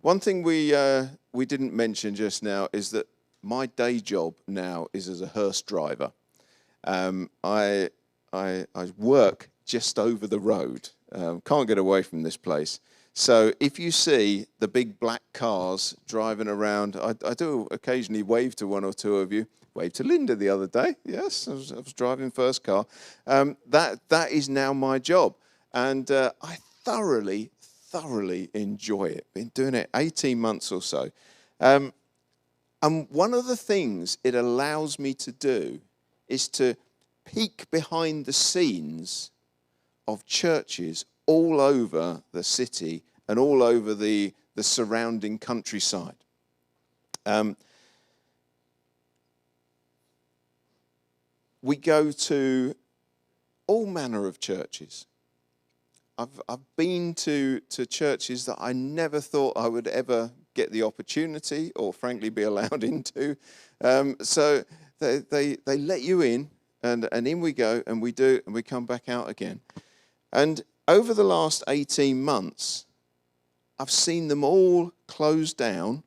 One thing we didn't mention just now is that my day job now is as a hearse driver. I work just over the road. Can't get away from this place. So if you see the big black cars driving around, I do occasionally wave to one or two of you. Waved to Linda the other day. Yes, I was driving first car. That is now my job, and I thoroughly enjoy it. Been doing it 18 months or so. And one of the things it allows me to do is to peek behind the scenes of churches all over the city and all over the surrounding countryside. We go to all manner of churches. I've been to churches that I never thought I would ever get the opportunity or frankly be allowed into. So they let you in, and in we go, and we do, and we come back out again. And over the last 18 months, I've seen them all close down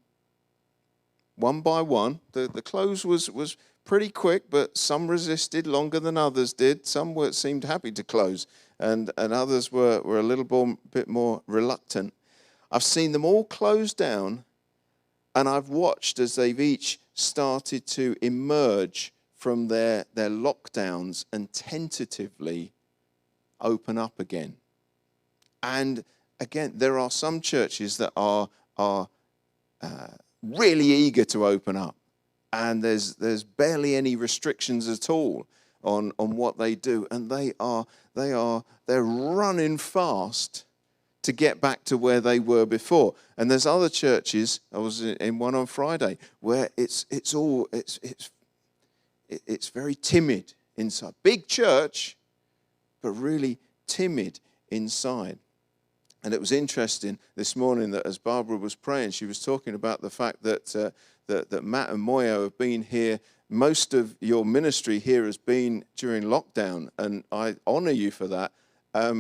one by one. The close was pretty quick, but some resisted longer than others did. Some seemed happy to close, and others were a little bit more reluctant. I've seen them all close down, and I've watched as they've each started to emerge from their lockdowns and tentatively open up again. And again, there are some churches that are really eager to open up. And there's barely any restrictions at all on what they do, and they're running fast to get back to where they were before. And there's other churches. I was in one on Friday where it's very timid inside. Big church, but really timid inside. And it was interesting this morning that as Barbara was praying, she was talking about the fact that Matt and Moyo have been here. Most of your ministry here has been during lockdown, and I honour you for that. I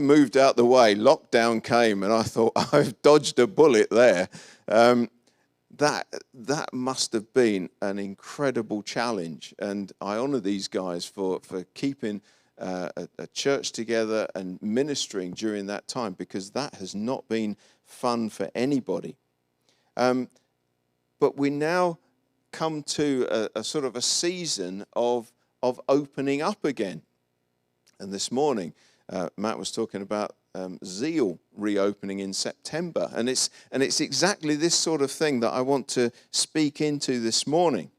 moved out the way. Lockdown came, and I thought I've dodged a bullet there. That must have been an incredible challenge, and I honour these guys for keeping a church together and ministering during that time, because that has not been fun for anybody. But we now come to a sort of a season of opening up again. And this morning, Matt was talking about Zeal reopening in September, and it's exactly this sort of thing that I want to speak into this morning.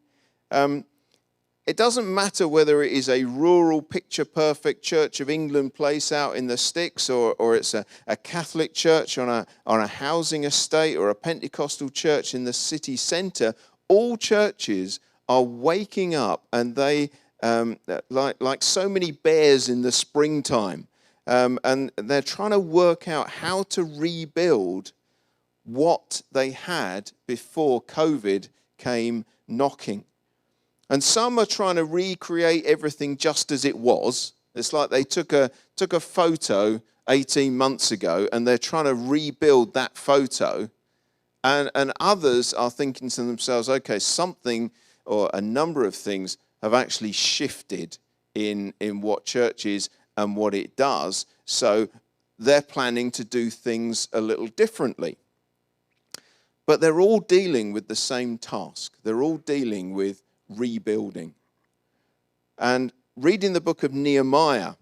It doesn't matter whether it is a rural, picture-perfect Church of England place out in the sticks, or it's a Catholic church on a housing estate, or a Pentecostal church in the city centre. All churches are waking up, and they, like so many bears in the springtime, and they're trying to work out how to rebuild what they had before COVID came knocking. And some are trying to recreate everything just as it was. It's like they took a photo 18 months ago, and they're trying to rebuild that photo. And others are thinking to themselves, okay, something or a number of things have actually shifted in what church is and what it does. So they're planning to do things a little differently. But they're all dealing with the same task. They're all dealing with rebuilding. And reading the book of Nehemiah,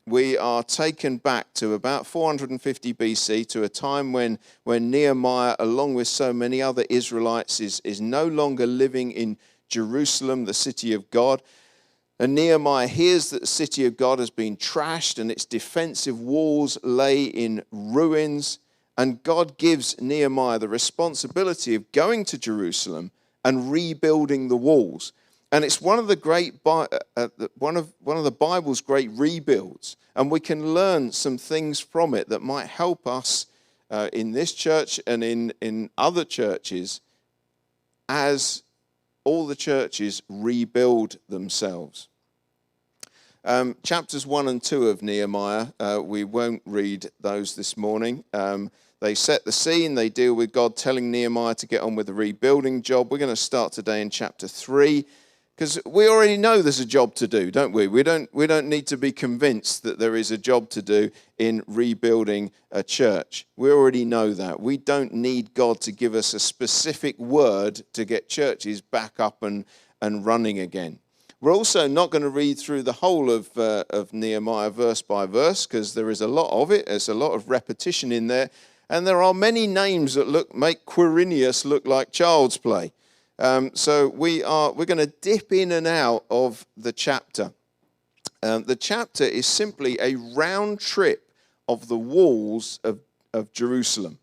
we are taken back to about 450 BC, to a time when Nehemiah, along with so many other Israelites, is no longer living in Jerusalem, the city of God. And Nehemiah hears that the city of God has been trashed and its defensive walls lay in ruins. And God gives Nehemiah the responsibility of going to Jerusalem and rebuilding the walls. And it's one of the great one of the Bible's great rebuilds, and we can learn some things from it that might help us in this church and in other churches as all the churches rebuild themselves. Chapters 1 and 2 of Nehemiah, we won't read those this morning. They set the scene. They deal with God telling Nehemiah to get on with the rebuilding job. We're going to start today in chapter 3 because we already know there's a job to do, don't we? We don't need to be convinced that there is a job to do in rebuilding a church. We already know that. We don't need God to give us a specific word to get churches back up and running again. We're also not going to read through the whole of Nehemiah verse by verse because there is a lot of it. There's a lot of repetition in there. And there are many names that make Quirinius look like child's play. So we're going to dip in and out of the chapter. The chapter is simply a round trip of the walls of Jerusalem.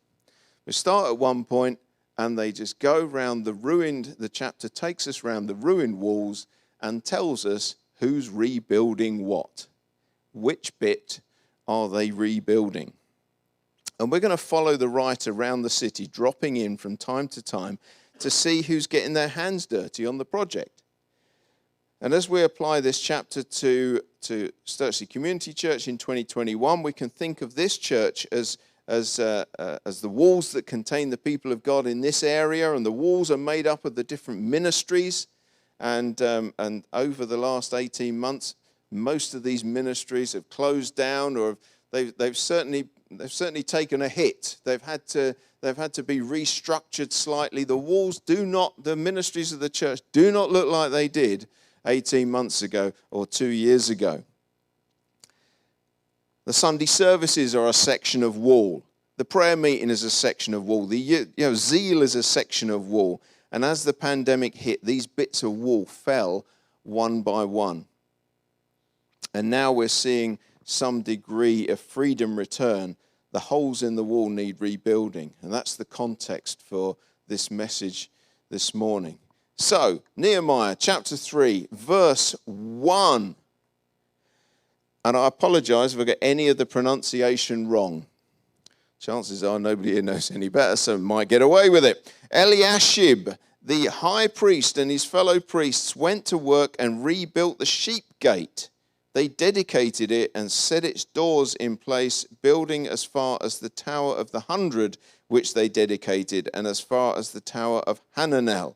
We start at one point and they just go round the chapter takes us round the ruined walls and tells us who's rebuilding what. Which bit are they rebuilding? And we're going to follow the writer around the city, dropping in from time to time to see who's getting their hands dirty on the project. And as we apply this chapter to Stirchley Community Church in 2021, we can think of this church as the walls that contain the people of God in this area, and the walls are made up of the different ministries. And over the last 18 months, most of these ministries have closed down, or they've certainly taken a hit. They've had to be restructured slightly. The ministries of the church do not look like they did 18 months ago or 2 years ago. The Sunday services are a section of wall. The prayer meeting is a section of wall. Zeal is a section of wall. And as the pandemic hit, these bits of wall fell one by one. And now we're seeing some degree of freedom return. The holes in the wall need rebuilding. And that's the context for this message this morning. So, Nehemiah chapter 3, verse 1. And I apologize if I get any of the pronunciation wrong. Chances are nobody here knows any better, so might get away with it. Eliashib, the high priest, and his fellow priests went to work and rebuilt the sheep gate. They dedicated it and set its doors in place, building as far as the Tower of the 100, which they dedicated, and as far as the Tower of Hananel.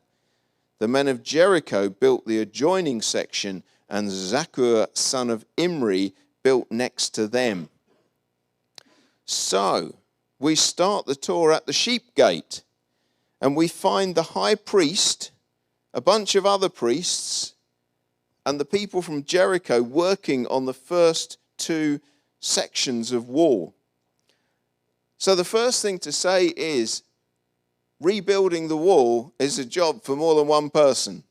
The men of Jericho built the adjoining section, and Zakur, son of Imri, built next to them. So, we start the tour at the sheep gate, and we find the high priest, a bunch of other priests, and the people from Jericho working on the first two sections of wall. So the first thing to say is rebuilding the wall is a job for more than one person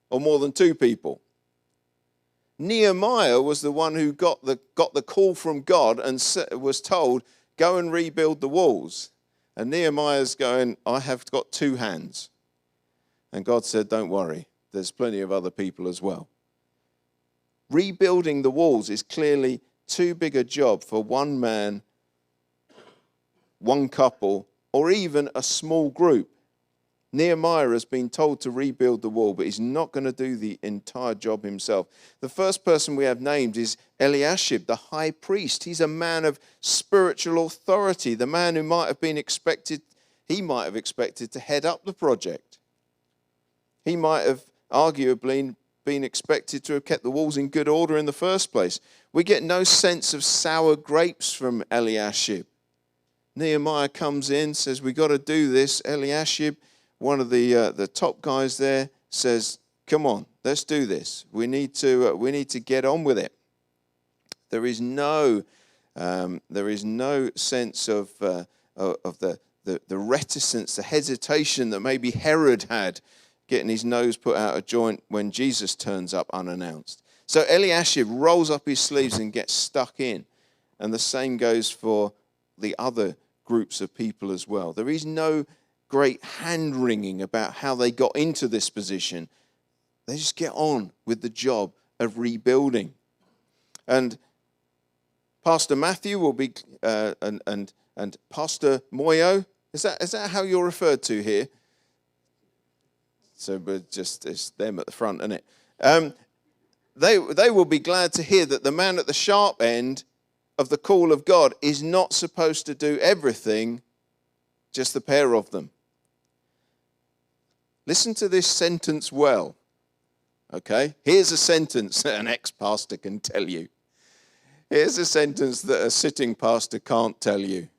or more than two people. Nehemiah was the one who got the call from God and was told, go and rebuild the walls. And Nehemiah's going, I have got two hands. And God said, don't worry, there's plenty of other people as well. Rebuilding the walls is clearly too big a job for one man, one couple, or even a small group. Nehemiah has been told to rebuild the wall, but he's not going to do the entire job himself. The first person we have named is Eliashib, the high priest. He's a man of spiritual authority, the man who might have expected to head up the project. He might have arguably been expected to have kept the walls in good order in the first place. We get no sense of sour grapes from Eliashib. Nehemiah comes in, says, we got to do this. Eliashib, one of the top guys there, says, come on, let's do this. We need to get on with it. There is no sense of the reticence, the hesitation that maybe Herod had, getting his nose put out of joint when Jesus turns up unannounced. So Eliashib rolls up his sleeves and gets stuck in. And the same goes for the other groups of people as well. There is no great hand-wringing about how they got into this position. They just get on with the job of rebuilding. And Pastor Matthew will be, and Pastor Moyo, is that how you're referred to here? So, but just it's them at the front, isn't it? they will be glad to hear that the man at the sharp end of the call of God is not supposed to do everything, just the pair of them. Listen to this sentence well. Okay, here's a sentence that an ex-pastor can tell you. Here's a sentence that a sitting pastor can't tell you.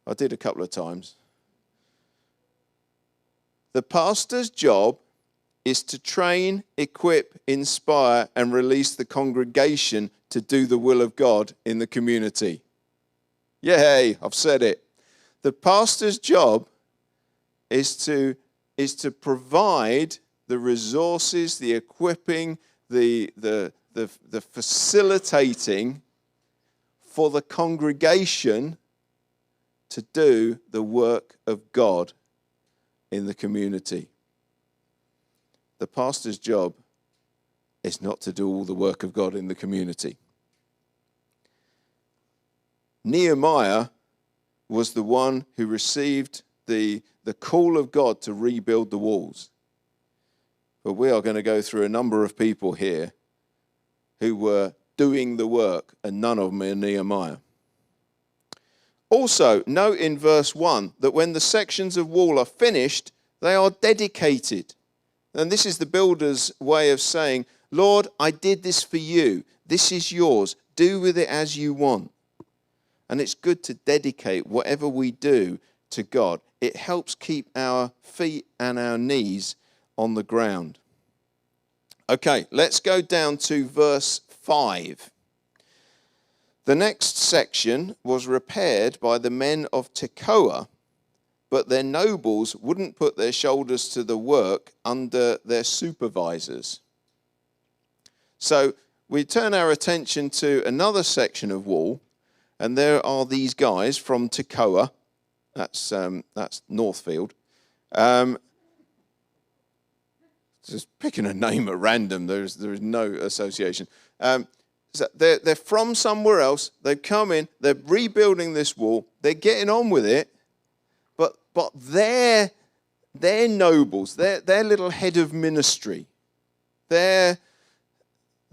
I did a couple of times. The pastor's job is to train, equip, inspire, and release the congregation to do the will of God in the community. Yay, I've said it. The pastor's job is to provide the resources, the equipping, the facilitating for the congregation to do the work of God in the community. The pastor's job is not to do all the work of God in the community. Nehemiah was the one who received the call of God to rebuild the walls. But we are going to go through a number of people here who were doing the work, and none of them are Nehemiah. Also, note in verse 1 that when the sections of wall are finished, they are dedicated. And this is the builder's way of saying, Lord, I did this for you. This is yours. Do with it as you want. And it's good to dedicate whatever we do to God. It helps keep our feet and our knees on the ground. Okay, let's go down to verse 5. The next section was repaired by the men of Tekoa, but their nobles wouldn't put their shoulders to the work under their supervisors. So we turn our attention to another section of wall, and there are these guys from Tekoa. That's Northfield. Just picking a name at random. There is no association. So they're from somewhere else. They've come in. They're rebuilding this wall. They're getting on with it. But their nobles, their little head of ministry, their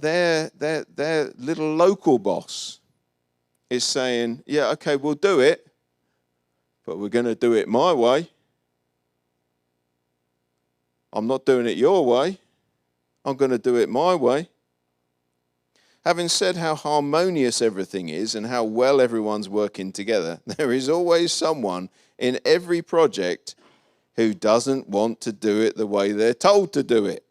little local boss is saying, yeah, okay, we'll do it, but we're going to do it my way. I'm not doing it your way. I'm going to do it my way. Having said how harmonious everything is and how well everyone's working together, there is always someone in every project who doesn't want to do it the way they're told to do it.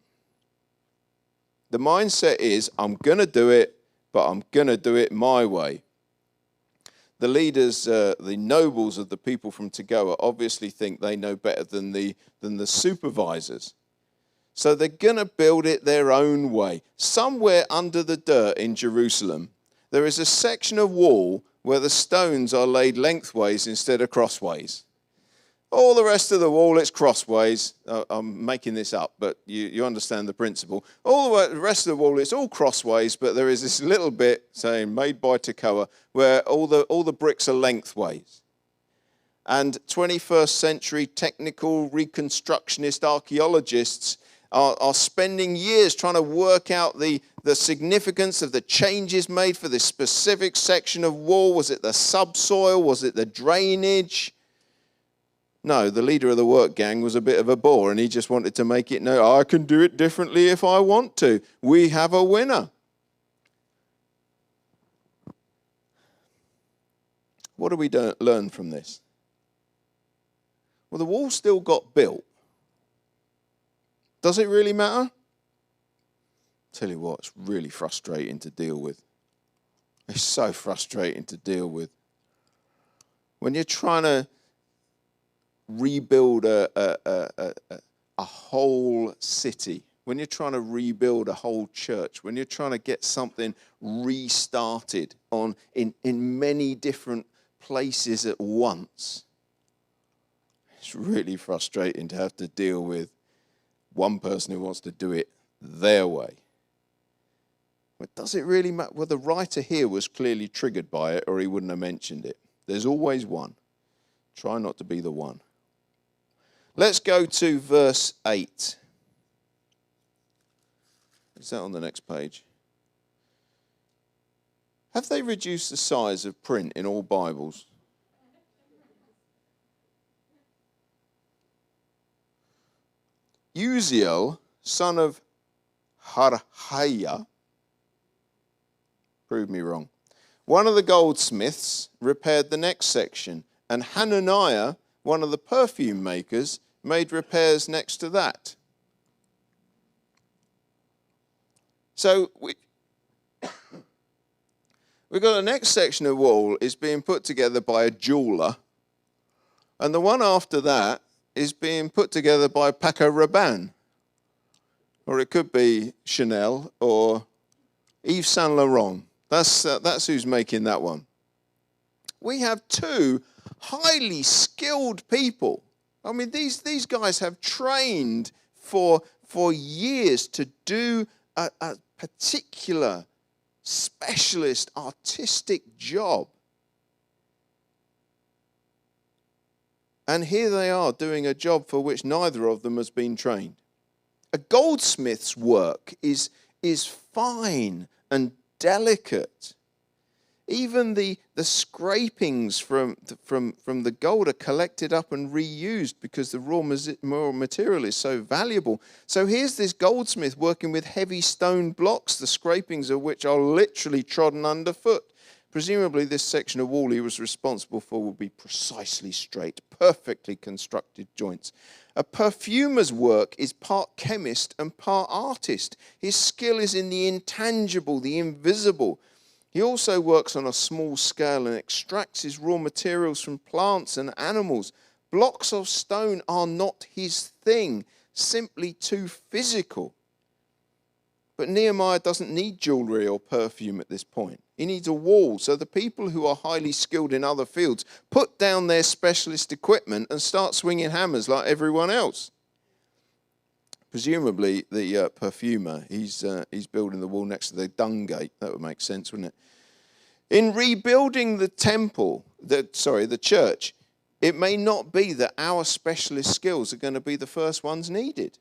The mindset is, I'm going to do it, but I'm going to do it my way. The leaders, the nobles of the people from Tekoa obviously think they know better than the supervisors. So they're going to build it their own way. Somewhere under the dirt in Jerusalem, there is a section of wall where the stones are laid lengthways instead of crossways. All the rest of the wall, it's crossways. I'm making this up, but you understand the principle. All the rest of the wall, it's all crossways, but there is this little bit saying made by Tekoa where all the bricks are lengthways. And 21st century technical reconstructionist archaeologists are spending years trying to work out the significance of the changes made for this specific section of wall. Was it the subsoil? Was it the drainage? No, the leader of the work gang was a bit of a bore, and he just wanted to make it know, I can do it differently if I want to. We have a winner. What do we learn from this? Well, the wall still got built. Does it really matter? Tell you what, it's really frustrating to deal with. It's so frustrating to deal with. When you're trying to rebuild a whole city, when you're trying to rebuild a whole church, when you're trying to get something restarted in many different places at once, it's really frustrating to have to deal with one person who wants to do it their way. But does it really matter? Well, the writer here was clearly triggered by it, or he wouldn't have mentioned it. There's always one. Try not to be the one. Let's go to verse 8. Is that on the next page? Have they reduced the size of print in all Bibles? Uziel, son of Harhaiah, prove me wrong, one of the goldsmiths, repaired the next section, and Hananiah, one of the perfume makers, made repairs next to that. So we've got the next section of wall is being put together by a jeweler, and the one after that is being put together by Paco Rabanne, or it could be Chanel or Yves Saint Laurent. That's who's making that one. We have two highly skilled people. I mean, these guys have trained for years to do a particular specialist artistic job. And here they are doing a job for which neither of them has been trained. A goldsmith's work is fine and delicate. Even the scrapings from the gold are collected up and reused because the raw material is so valuable. So here's this goldsmith working with heavy stone blocks, the scrapings of which are literally trodden underfoot. Presumably this section of wall he was responsible for will be precisely straight, perfectly constructed joints. A perfumer's work is part chemist and part artist. His skill is in the intangible, the invisible. He also works on a small scale and extracts his raw materials from plants and animals. Blocks of stone are not his thing, simply too physical. But Nehemiah doesn't need jewelry or perfume at this point. He needs a wall. So the people who are highly skilled in other fields put down their specialist equipment and start swinging hammers like everyone else. Presumably the perfumer, he's building the wall next to the dung gate. That would make sense, wouldn't it? In rebuilding the temple, the church, it may not be that our specialist skills are going to be the first ones needed.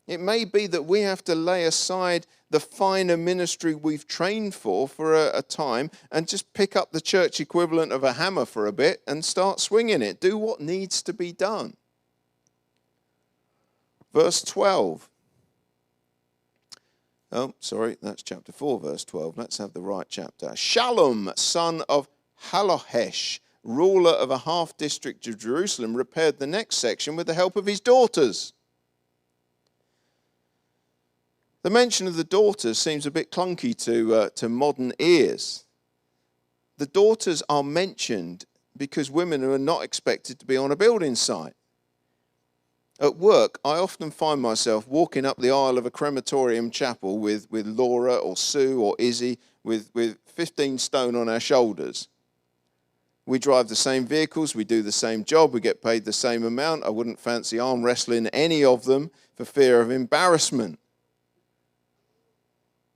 It may be that we have to lay aside the finer ministry we've trained for a time and just pick up the church equivalent of a hammer for a bit and start swinging it. Do what needs to be done. Verse 12. Oh, sorry, that's chapter 4, verse 12. Let's have the right chapter. Shallum, son of Halohesh, ruler of a half district of Jerusalem, repaired the next section with the help of his daughters. The mention of the daughters seems a bit clunky to modern ears. The daughters are mentioned because women are not expected to be on a building site. At work, I often find myself walking up the aisle of a crematorium chapel with Laura or Sue or Izzy with 15 stone on our shoulders. We drive the same vehicles, we do the same job, we get paid the same amount. I wouldn't fancy arm wrestling any of them for fear of embarrassment.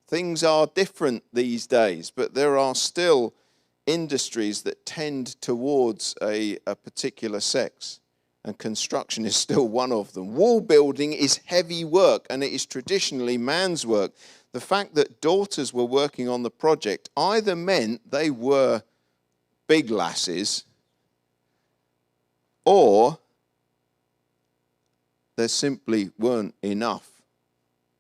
Things are different these days, but there are still industries that tend towards a particular sex, and construction is still one of them. Wall building is heavy work, and it is traditionally man's work. The fact that daughters were working on the project either meant they were big lasses, or there simply weren't enough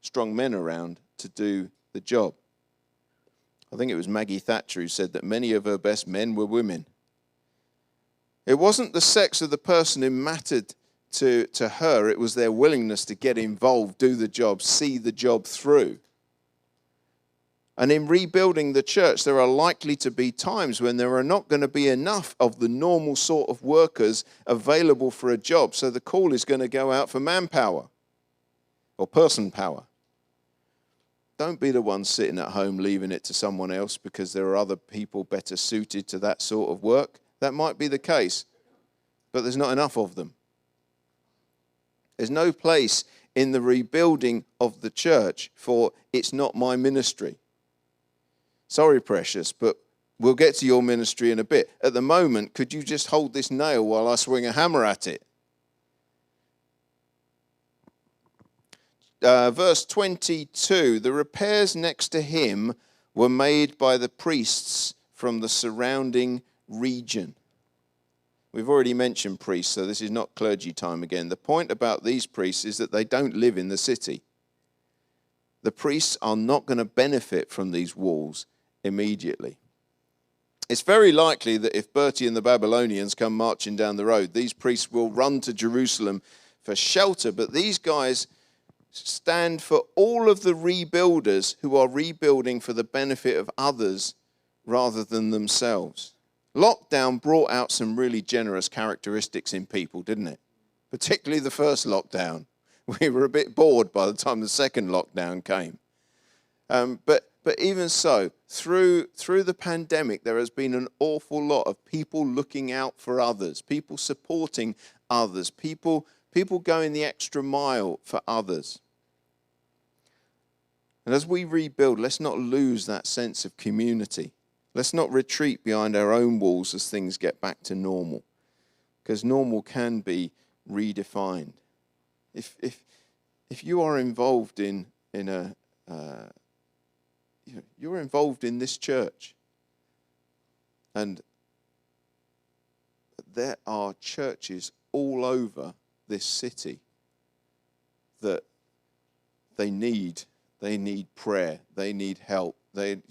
strong men around to do the job. I think it was Maggie Thatcher who said that many of her best men were women. It wasn't the sex of the person who mattered to her, it was their willingness to get involved, do the job, see the job through. And in rebuilding the church, there are likely to be times when there are not going to be enough of the normal sort of workers available for a job, so the call is going to go out for manpower or person power. Don't be the one sitting at home leaving it to someone else because there are other people better suited to that sort of work. That might be the case, but there's not enough of them. There's no place in the rebuilding of the church for it's not my ministry. Sorry, precious, but we'll get to your ministry in a bit. At the moment, could you just hold this nail while I swing a hammer at it? verse 22, the repairs next to him were made by the priests from the surrounding region. We've already mentioned priests, so this is not clergy time again. The point about these priests is that they don't live in the city. The priests are not going to benefit from these walls immediately. It's very likely that if Bertie and the Babylonians come marching down the road, these priests will run to Jerusalem for shelter, but these guys stand for all of the rebuilders who are rebuilding for the benefit of others rather than themselves. Lockdown brought out some really generous characteristics in people, didn't it? Particularly the first lockdown. We were a bit bored by the time the second lockdown came. But even so, through the pandemic, there has been an awful lot of people looking out for others, people supporting others, people going the extra mile for others. And as we rebuild, let's not lose that sense of community. Let's not retreat behind our own walls as things get back to normal, because normal can be redefined. If you are involved you're involved in this church, and there are churches all over this city that they need prayer, they need help. There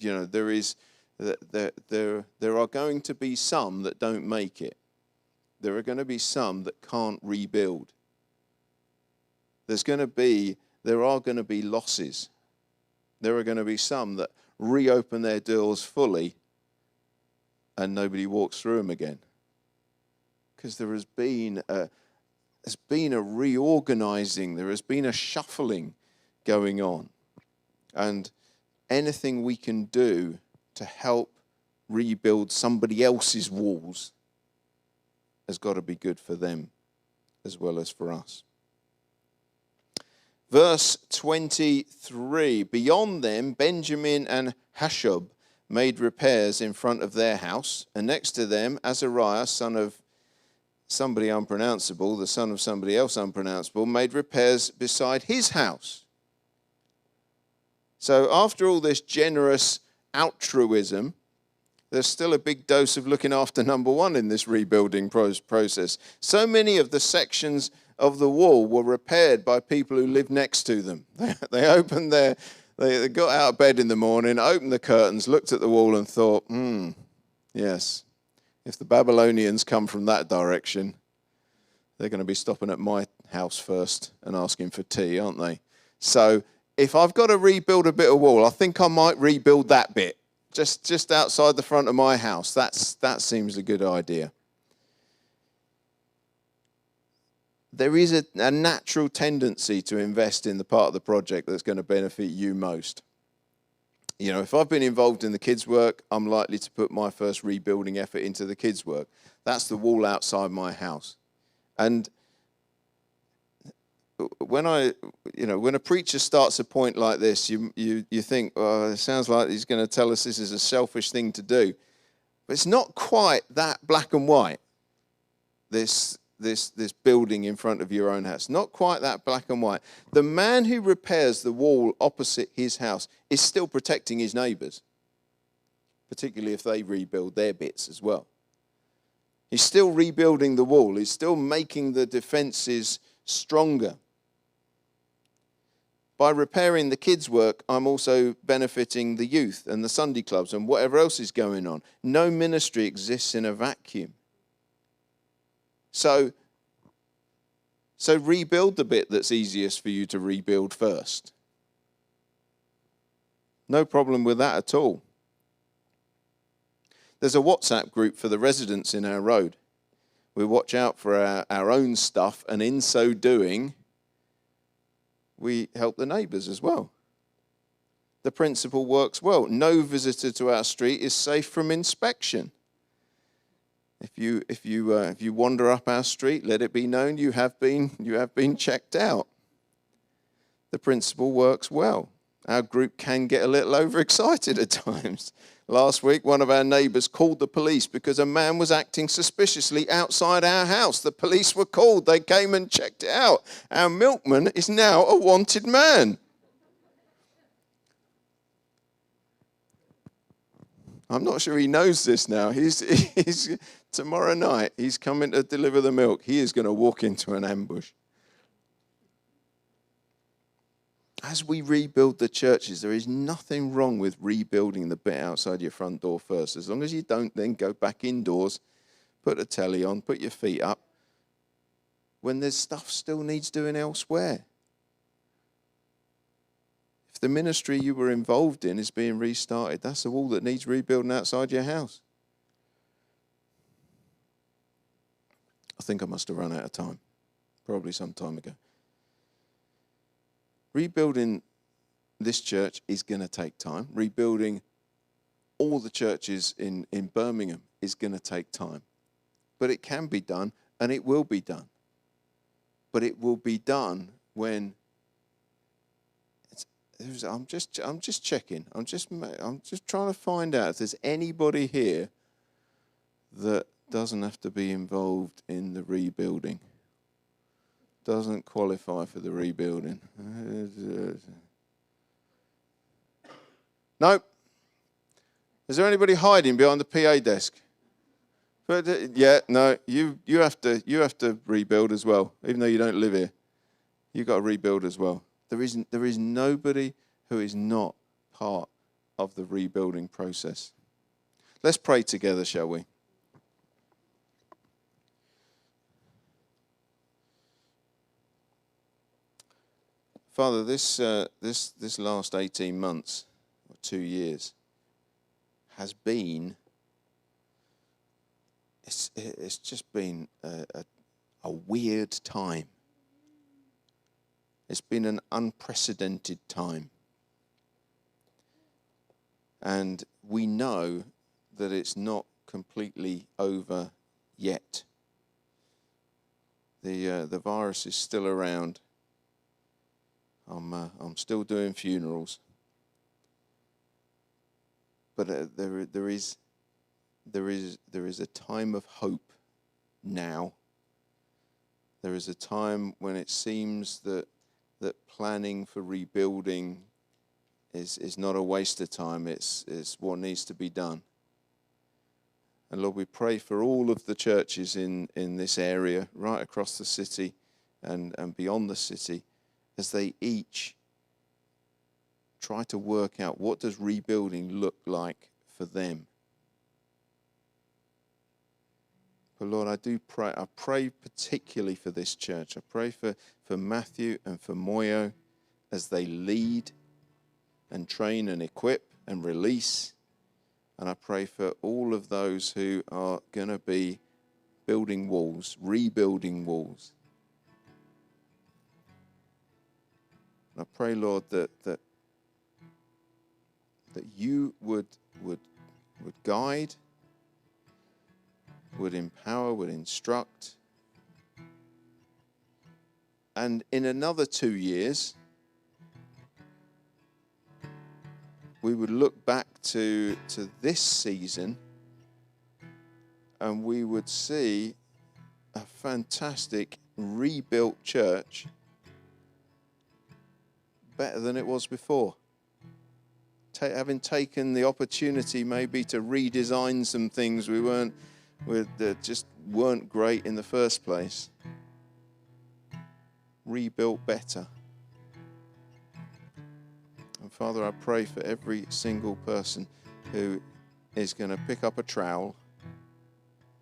are going to be some that don't make it. There are going to be some that can't rebuild. There are going to be losses. There are going to be some that reopen their doors fully and nobody walks through them again. Because there has been a reorganizing, there has been a shuffling going on. And anything we can do to help rebuild somebody else's walls has got to be good for them as well as for us. Verse 23, beyond them, Benjamin and Hashub made repairs in front of their house, and next to them, Azariah, son of somebody unpronounceable, the son of somebody else unpronounceable, made repairs beside his house. So after all this generous altruism, there's still a big dose of looking after number one in this rebuilding process. So many of the sections of the wall were repaired by people who lived next to them. They opened they got out of bed in the morning, opened the curtains, looked at the wall and thought, yes, if the Babylonians come from that direction, they're going to be stopping at my house first and asking for tea, aren't they? So if I've got to rebuild a bit of wall, I think I might rebuild that bit, just outside the front of my house. That seems a good idea. There is a natural tendency to invest in the part of the project that's going to benefit you most. You know, if I've been involved in the kids' work, I'm likely to put my first rebuilding effort into the kids' work. That's the wall outside my house. And when a preacher starts a point like this, you think, well, it sounds like he's going to tell us this is a selfish thing to do. But it's not quite that black and white, this building in front of your own house. Not quite that black and white. The man who repairs the wall opposite his house is still protecting his neighbours, particularly if they rebuild their bits as well. He's still rebuilding the wall. He's still making the defences stronger. By repairing the kids' work, I'm also benefiting the youth and the Sunday clubs and whatever else is going on. No ministry exists in a vacuum. So rebuild the bit that's easiest for you to rebuild first. No problem with that at all. There's a WhatsApp group for the residents in our road. We watch out for our own stuff, and in so doing, we help the neighbours as well. The principle works well. No visitor to our street is safe from inspection. If you wander up our street, let it be known you have been checked out. The principle works well. Our group can get a little overexcited at times. Last week, one of our neighbours called the police because a man was acting suspiciously outside our house. The police were called. They came and checked it out. Our milkman is now a wanted man. I'm not sure he knows this now. He's tomorrow night, he's coming to deliver the milk. He is going to walk into an ambush. As we rebuild the churches, there is nothing wrong with rebuilding the bit outside your front door first, as long as you don't then go back indoors, put a telly on, put your feet up, when there's stuff still needs doing elsewhere. If the ministry you were involved in is being restarted, that's the wall that needs rebuilding outside your house. I think I must have run out of time, probably some time ago. Rebuilding this church is going to take time. Rebuilding all the churches in Birmingham is going to take time. But it can be done, and it will be done. But it will be done when I'm just checking. I'm just trying to find out if there's anybody here that doesn't have to be involved in the rebuilding. Doesn't qualify for the rebuilding. Nope. Is there anybody hiding behind the PA desk? But yeah, no. You have to rebuild as well, even though you don't live here. You've got to rebuild as well. There is nobody who is not part of the rebuilding process. Let's pray together, shall we? Father, this last 18 months or 2 years has been, it's just been a weird time. It's been an unprecedented time. And we know that it's not completely over yet. The virus is still around. I'm still doing funerals, but there is a time of hope now. There is a time when it seems that planning for rebuilding is not a waste of time. It's what needs to be done. And Lord, we pray for all of the churches in this area, right across the city and beyond the city, as they each try to work out what does rebuilding look like for them. But Lord, I pray particularly for this church. I pray for Matthew and for Moyo as they lead and train and equip and release. And I pray for all of those who are going to be building walls, rebuilding walls. I pray, Lord, that you would guide, would empower, would instruct. And in another 2 years, we would look back to this season and we would see a fantastic rebuilt church, better than it was before. Having taken the opportunity maybe to redesign some things that just weren't great in the first place. Rebuilt better. And Father, I pray for every single person who is going to pick up a trowel,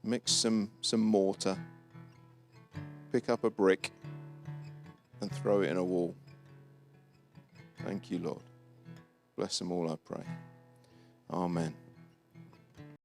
mix some mortar, pick up a brick and throw it in a wall. Thank you, Lord. Bless them all, I pray. Amen.